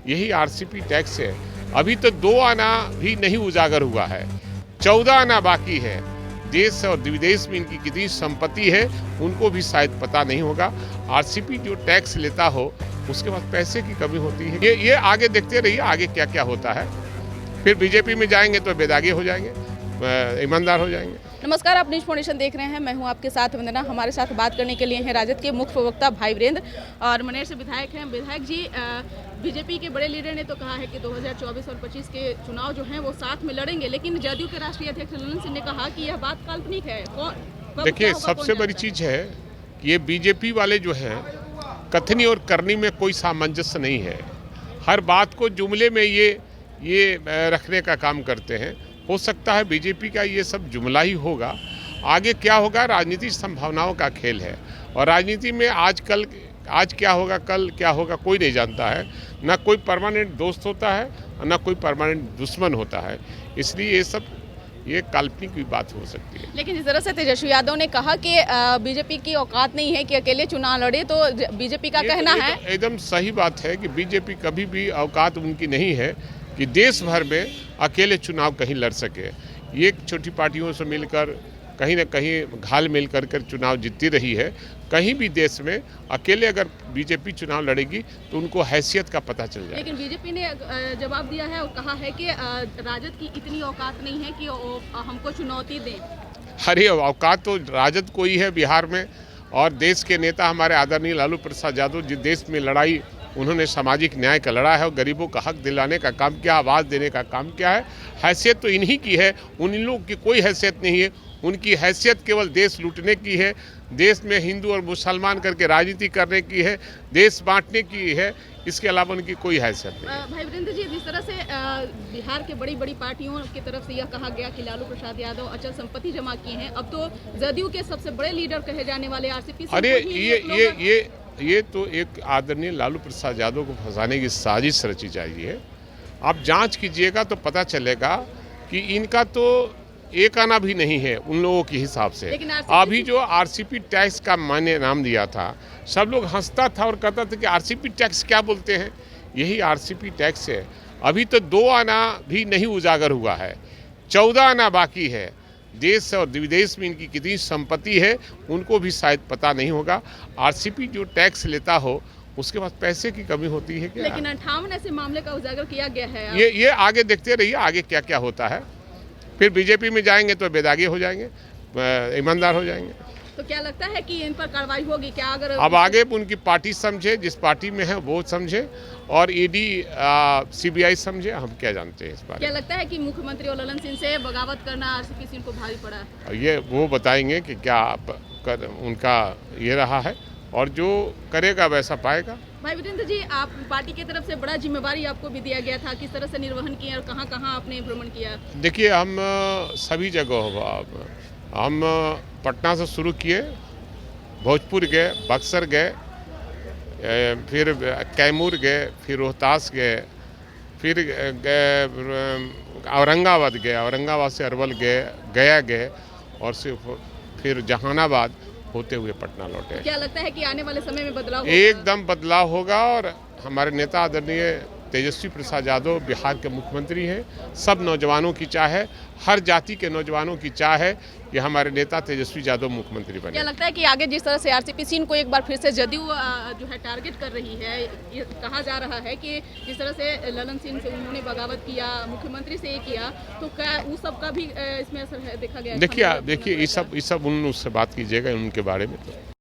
यही RCP tax है। अभी तो 2 आना भी नहीं उजागर हुआ है, 14 आना बाकी है। देश और विदेश में इनकी कितनी संपत्ति है उनको भी शायद पता नहीं होगा। आरसीपी जो टैक्स लेता हो उसके बाद पैसे की कमी होती है। ये आगे देखते रहिए आगे क्या क्या होता है। फिर बीजेपी में जाएंगे तो बेदागे हो जाएंगे, ईमानदार हो जाएंगे। नमस्कार, आप न्यूज़ फाउंडेशन देख रहे हैं। मैं हूं आपके साथ वंदना। हमारे साथ बात करने के लिए हैं राजद के मुख्य प्रवक्ता भाई वीरेंद्र और मनेर से विधायक हैं। विधायक जी, बीजेपी के बड़े लीडर ने तो कहा है कि 2024 और 25 के चुनाव जो हैं वो साथ में लड़ेंगे, लेकिन जदयू के राष्ट्रीय अध्यक्ष ललन सिंह ने कहा कि यह बात काल्पनिक है। देखिए, सबसे बड़ी चीज़ है कि ये बीजेपी वाले जो हैं कथनी और करनी में कोई सामंजस्य नहीं है। हर बात को जुमले में ये रखने का काम करते हैं। हो सकता है बीजेपी का ये सब जुमला ही होगा। आगे क्या होगा, राजनीति संभावनाओं का खेल है और राजनीति में आज क्या होगा, कल क्या होगा, कोई नहीं जानता है। ना कोई परमानेंट दोस्त होता है और ना कोई परमानेंट दुश्मन होता है। इसलिए ये काल्पनिक भी बात हो सकती है। लेकिन जिस तरह से तेजस्वी यादव ने कहा कि बीजेपी की औकात नहीं है कि अकेले चुनाव लड़े, तो बीजेपी का कहना है एकदम सही बात है कि बीजेपी कभी भी औकात उनकी नहीं है कि देश भर में अकेले चुनाव कहीं लड़ सके। ये छोटी पार्टियों से मिलकर कहीं ना कहीं घाल मिल कर चुनाव जीतती रही है। कहीं भी देश में अकेले अगर बीजेपी चुनाव लड़ेगी तो उनको हैसियत का पता चल जाएगा। लेकिन बीजेपी ने जवाब दिया है और कहा है कि राजद की इतनी औकात नहीं है कि हमको चुनौती दें। अरे औकात तो राजद को ही है बिहार में, और देश के नेता हमारे आदरणीय लालू प्रसाद यादव जिस देश में लड़ाई उन्होंने सामाजिक न्याय का लड़ा है और गरीबों का हक दिलाने का काम किया, आवाज़ देने का काम किया है। हैसियत तो इन्हीं की है, उन लोगों की कोई हैसियत नहीं है। उनकी हैसियत केवल देश लूटने की है, देश में हिंदू और मुसलमान करके राजनीति करने की है, देश बांटने की है। इसके अलावा उनकी कोई हैसियत नहीं है। भाई वीरेंद्र जी, जिस तरह से बिहार के बड़ी बड़ी पार्टियों की तरफ से यह कहा गया कि लालू प्रसाद यादव अचल संपत्ति जमा किए हैं, अब तो जदयू के सबसे बड़े लीडर कहे जाने वाले आरसीपी, अरे ये तो एक आदरणीय लालू प्रसाद यादव को फंसाने की साजिश रची जाती है। आप जांच कीजिएगा तो पता चलेगा कि इनका तो एक आना भी नहीं है उन लोगों के हिसाब से। अभी जो आरसीपी टैक्स का मैंने नाम दिया था, सब लोग हंसता था और कहता था कि आरसीपी टैक्स क्या बोलते हैं। यही आरसीपी टैक्स है। अभी तो 2 आना भी नहीं उजागर हुआ है, 14 आना बाकी है। देश और विदेश में इनकी कितनी संपत्ति है उनको भी शायद पता नहीं होगा। आरसीपी जो टैक्स लेता हो उसके बाद पैसे की कमी होती है क्या? लेकिन 58 ऐसे मामले का उजागर किया गया है। ये आगे देखते रहिए आगे क्या क्या होता है। फिर बीजेपी में जाएंगे तो बेदागे हो जाएंगे, ईमानदार हो जाएंगे। तो क्या लगता है कि इन पर कार्रवाई होगी क्या? अगर अब आगे उनकी पार्टी समझे, जिस पार्टी में है वो समझे, और ईडी सीबीआई समझे, हम क्या जानते हैं इस बारे में। क्या लगता है कि मुख्यमंत्री और ललन सिंह से बगावत करना आरसीपी सिंह को भारी पड़ा है? ये वो बताएंगे कि क्या उनका ये रहा है, और जो करेगा वैसा पाएगा। भाई वीरेंद्र जी, आप पार्टी की तरफ से बड़ा जिम्मेवारी आपको भी दिया गया था, किस तरह से निर्वहन किया और कहाँ कहाँ आपने भ्रमण किया? देखिए, हम सभी जगह हम पटना से शुरू किए, भोजपुर गए, बक्सर गए, फिर कैमूर गए, फिर रोहतास गए, फिर औरंगाबाद गए, औरंगाबाद से अरवल गए, गया गए, और फिर जहानाबाद होते हुए पटना लौटे। क्या लगता है कि आने वाले समय में बदलाव होगा? एकदम बदलाव होगा, और हमारे नेता आदरणीय तेजस्वी प्रसाद यादव बिहार के मुख्यमंत्री हैं। सब नौजवानों की चाह है, हर जाति के नौजवानों की चाह है कि हमारे नेता तेजस्वी यादव मुख्यमंत्री बने। क्या लगता है कि आगे जिस तरह से आरसीपी सिंह को एक बार फिर से जदयू जो है टारगेट कर रही है, ये कहा जा रहा है कि जिस तरह से ललन सिंह से उन्होंने बगावत किया, मुख्यमंत्री से ये किया, तो क्या उस सब का भी इसमें असर है देखा गया? देखिए ये सब उनसे बात कीजिएगा उनके बारे में। तो